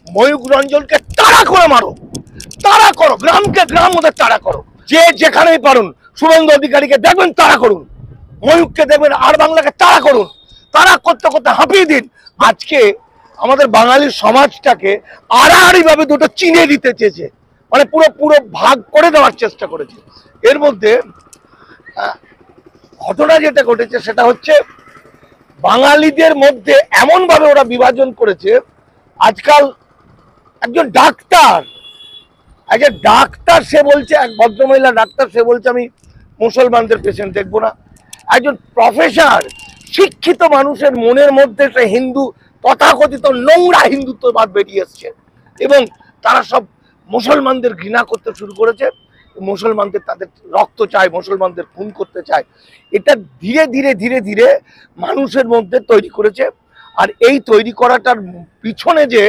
ময়ূক রঞ্জনকে তাড়া করে মারো, তাড়া করো, গ্রামকে গ্রাম ওদের তাড়া করো, যে যেখানেই পারুন। শুভেন্দু অধিকারীকে দেখবেন তাড়া করুন, ময়ূককে দেখবেন আর বাংলাকে তাড়া করুন, তাড়া করতে করতে হাঁপিয়ে দিন। আজকে আমাদের বাঙালি সমাজটাকে আড়াআড়ি ভাবে দুটো চিনে দিতে চেয়েছে, মানে পুরো পুরো ভাগ করে দেওয়ার চেষ্টা করেছে। এর মধ্যে ঘটনা যেটা ঘটেছে সেটা হচ্ছে বাঙালিদের মধ্যে এমন ভাবে ওরা বিভাজন করেছে। আজকাল একজন ডাক্তার সে বলছে, এক ভদ্রমহিলা ডাক্তার সে বলছে আমি মুসলমানদের পেশেন্ট দেখবো না। একজন প্রফেসর শিক্ষিত মানুষের মনের মধ্যে একটা হিন্দু তথাকথিত নোংরা হিন্দুত্ববাদ বেরিয়ে এসছে এবং তারা সব মুসলমানদের ঘৃণা করতে শুরু করেছে, মুসলমানদের তাদের রক্ত চায়, মুসলমানদের খুন করতে চায়। এটা ধীরে ধীরে ধীরে ধীরে মানুষের মধ্যে তৈরি করেছে। আর এই তৈরি করাটার পিছনে যে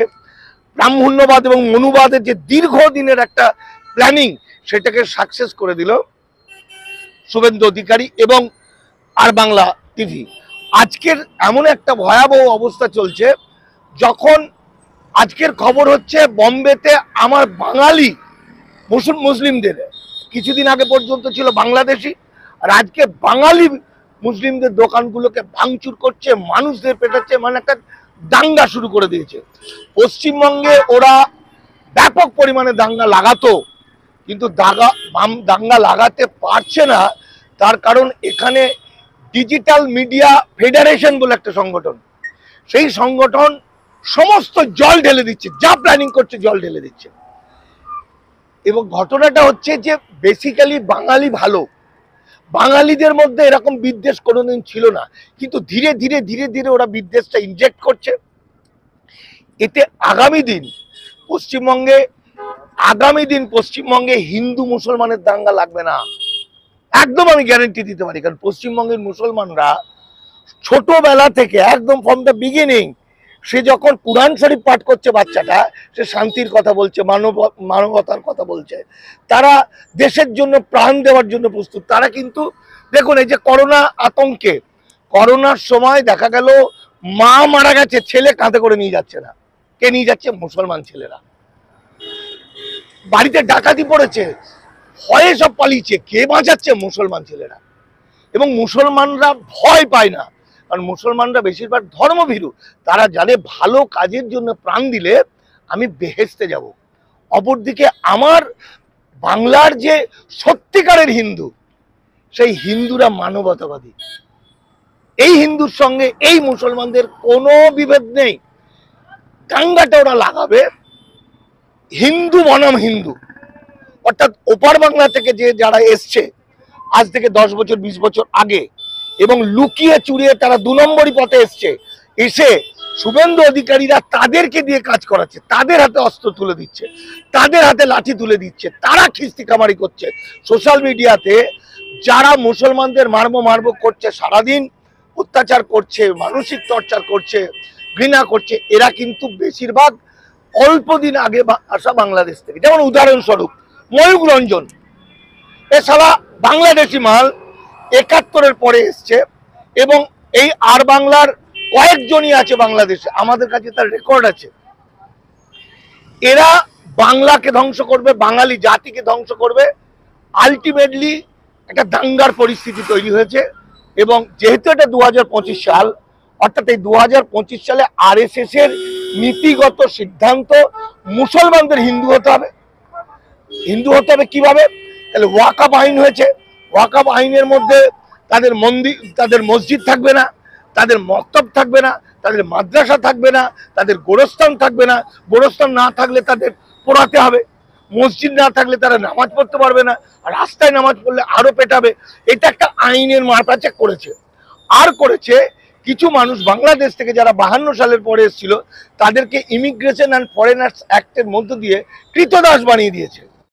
ব্রাহ্মণ্যবাদ এবং মনুবাদের যে দীর্ঘদিনের একটা প্ল্যানিং, সেটাকে সাকসেস করে দিল শুভেন্দু অধিকারী এবং আর বাংলা টিভি। আজকের এমন একটা ভয়াবহ অবস্থা চলছে, যখন আজকের খবর হচ্ছে বম্বেতে আমার বাঙালি মুসলিমদের, কিছুদিন আগে পর্যন্ত ছিল বাংলাদেশি, আর আজকে বাঙালি মুসলিমদের দোকানগুলোকে ভাঙচুর করছে, মানুষদের পেটাচ্ছে, মানে একটা দাঙ্গা শুরু করে দিয়েছে। পশ্চিমবঙ্গে ওরা ব্যাপক পরিমাণে দাঙ্গা লাগাতো, কিন্তু দাঙ্গা লাগাতে পারছে না। তার কারণ এখানে ডিজিটাল মিডিয়া ফেডারেশন বলে একটা সংগঠন, সেই সংগঠন সমস্ত জল ঢেলে দিচ্ছে, যা প্ল্যানিং করছে জল ঢেলে দিচ্ছে। এবং ঘটনাটা হচ্ছে যে বেসিক্যালি বাঙালি ভালো, বাঙালিদের মধ্যে এরকম বিদ্বেষ কোনোদিন ছিল না, কিন্তু ধীরে ধীরে ধীরে ধীরে ওরা বিদ্বেষটা ইনজেক্ট করছে। এতে আগামী দিন পশ্চিমবঙ্গে হিন্দু মুসলমানের দাঙ্গা লাগবে না, একদম আমি গ্যারান্টি দিতে পারি। কারণ পশ্চিমবঙ্গের মুসলমানরা ছোটবেলা থেকে একদম ফ্রম দ্য বিগিনিং, সে যখন কুরআন শরীফ পাঠ করছে বাচ্চাটা, সে শান্তির কথা বলছে, মানবতার কথা বলছে, তারা দেশের জন্য প্রাণ দেওয়ার জন্য প্রস্তুত। তারা কিন্তু দেখুন, এই যে করোনা আতঙ্কে, করোনার সময় দেখা গেল মা মারা গেছে, ছেলে কাঁধে করে নিয়ে যাচ্ছে না, কে নিয়ে যাচ্ছে? মুসলমান ছেলেরা। বাড়িতে ডাকাতি পড়েছে, ভয়ে সব পালিয়েছে, কে বাঁচাচ্ছে? মুসলমান ছেলেরা। এবং মুসলমানরা ভয় পায় না, কারণ মুসলমানরা বেশিরভাগ ধর্মভীরু, তারা জানে ভালো কাজের জন্য প্রাণ দিলে আমি বেহেশতে যাব। অপরদিকে আমার বাংলার যে সত্যিকারের হিন্দু, সেই হিন্দুরা মানবতাবাদী। এই হিন্দুর সঙ্গে এই মুসলমানদের কোনো বিভেদ নেই, দাঙ্গাটা ওরা লাগাবে হিন্দু বনাম হিন্দু। অর্থাৎ ওপার বাংলা থেকে যে যারা এসছে আজ থেকে 10 বছর 20 বছর আগে, এবং লুকিয়ে চুরিয়ে তারা 2 নম্বরই পথে এসছে, এসে শুভেন্দু অধিকারীরা তাদেরকে দিয়ে কাজ করাচ্ছে, তাদের হাতে অস্ত্র তুলে দিচ্ছে, তাদের হাতে লাঠি তুলে দিচ্ছে, তারা খিস্তি কামারি করছে সোশ্যাল মিডিয়াতে। যারা মুসলমানদের মারবো করছে, সারাদিন অত্যাচার করছে, মানসিক টর্চার করছে, ঘৃণা করছে, এরা কিন্তু বেশিরভাগ অল্প দিন আগে আসা বাংলাদেশ থেকে। যেমন উদাহরণস্বরূপ ময়ূক রঞ্জন, এ সালা বাংলাদেশি মাল, 71-এর পরে এসছে, এবং এই আর বাংলার কয়েকজনই আছে বাংলাদেশে, আমাদের কাছে তার রেকর্ড আছে। এরা বাংলাকে ধ্বংস করবে, বাঙালি জাতিকে ধ্বংস করবে। আলটিমেটলি একটা দাঙ্গার পরিস্থিতি তৈরি হয়েছে। এবং যেহেতু এটা 2025 সাল, অর্থাৎ এই 2025 সালে RSS এর নীতিগত সিদ্ধান্ত মুসলমানদের হিন্দু হতে হবে। হিন্দু হতে হবে কিভাবে? তাহলে ওয়াকফ আইন হয়েছে, ওয়াকফ আইনের মধ্যে তাদের মন্দির, তাদের মসজিদ থাকবে না, তাদের মক্তব থাকবে না, তাদের মাদ্রাসা থাকবে না, তাদের গোরস্থান থাকবে না, গোরস্থান না থাকলে তাদের পোড়াতে হবে, মসজিদ না থাকলে তারা নামাজ পড়তে পারবে না, আর রাস্তায় নামাজ পড়লে আরো পেটাবে। এটা একটা আইনের মারপ্যাঁচ করেছে। আর করেছে কিছু মানুষ বাংলাদেশ থেকে যারা 52 সালের পরে এসেছিল, তাদেরকে ইমিগ্রেশন অ্যান্ড ফরেনার্স অ্যাক্টের মধ্য দিয়ে কৃতদাস বানিয়ে দিয়েছে।